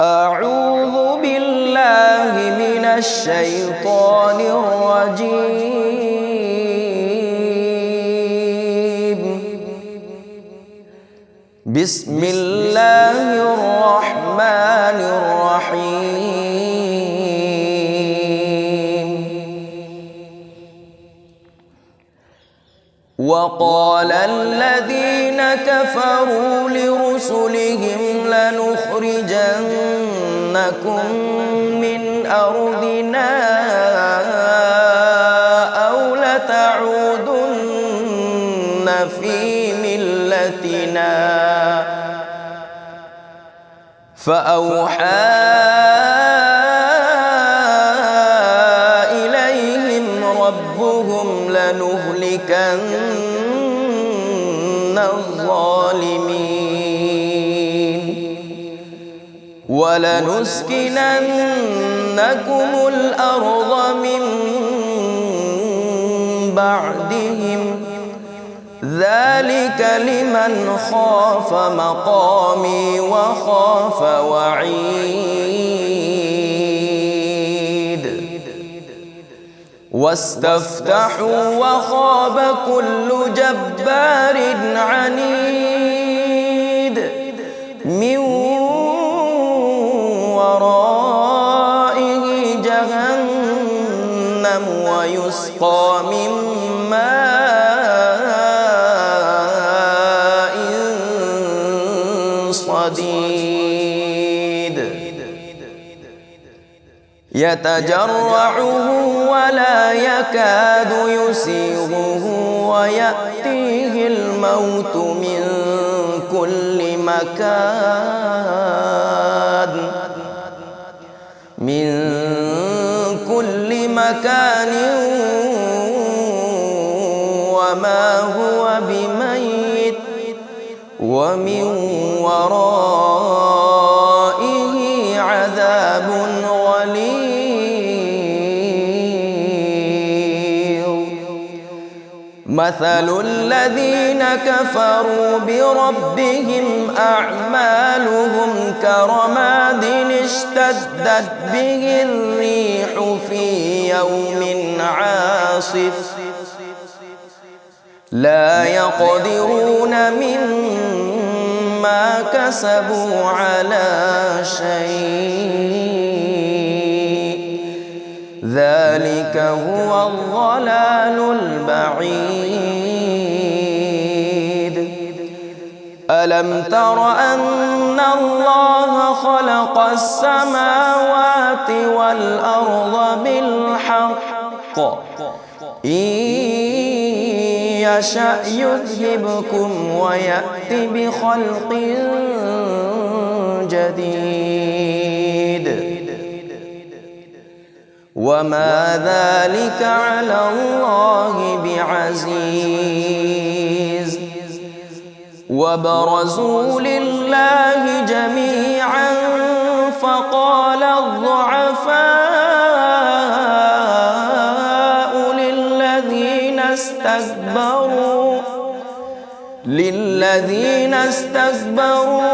أعوذ بالله من الشيطان الرجيم. بسم الله الرحمن الرحيم. وقال الذين كفروا لرسلهم لنخرجنكم من أرضنا أو لتعودن في ملتنا فأوحى إليهم ربهم لنهلكن الظالمين ولنسكننكم الأرض من بعدهم ذلك لمن خاف مقامي وخاف وعيد. واستفتحوا وخاب كل جبار عنيد من ورائه جهنم ويسقى من ماء صديد يتجرعه ولا يكاد يسيغه ويأتيه الموت من كل مكان وما هو بميت ومن ورائه عذاب غليظ. مثل الذين كفروا بربهم أعمالهم كرماد اشتدت به الريح في يوم عاصف لا يقدرون مما كسبوا على شيء ذلك هو الضلال البعيد. ألم تر أن الله خلق السماوات والأرض بالحق إن يشأ يذهبكم ويأت بخلق جديد وما ذلك على الله بعزيز. وبرزوا لله جميعا فقال الضعفاء للذين استكبروا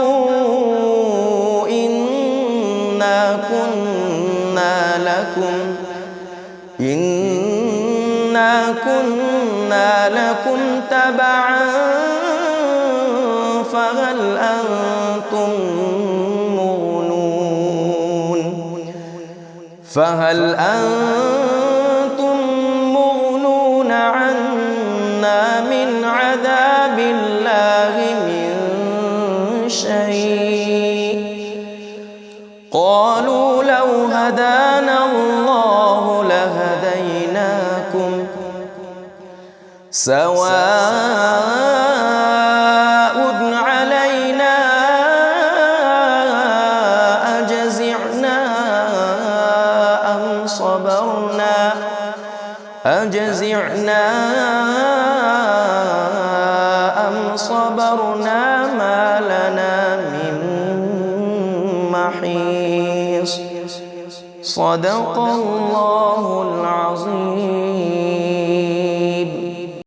إنا كنا لكم تبعا فهل أنتم مغنون عنا من عذاب الله من شيء؟ قالوا لو هدانا الله لهديناكم سواء علينا أجزعنا أم صبرنا ما لنا من محيص. صدق الله العظيم.